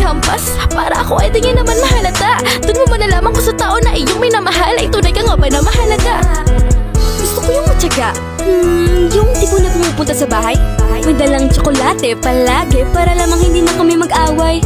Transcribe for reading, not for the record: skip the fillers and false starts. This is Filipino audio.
hampas para ako ay di naman mahalata. Doon mo malalaman ko sa tao na iyong minamahal ay tunay ka nga ba na mahalaga. Gusto ko yung matyaga, yung tipo na pumupunta sa bahay, may dalang tsokolate palagi para lamang hindi na kami mag-away.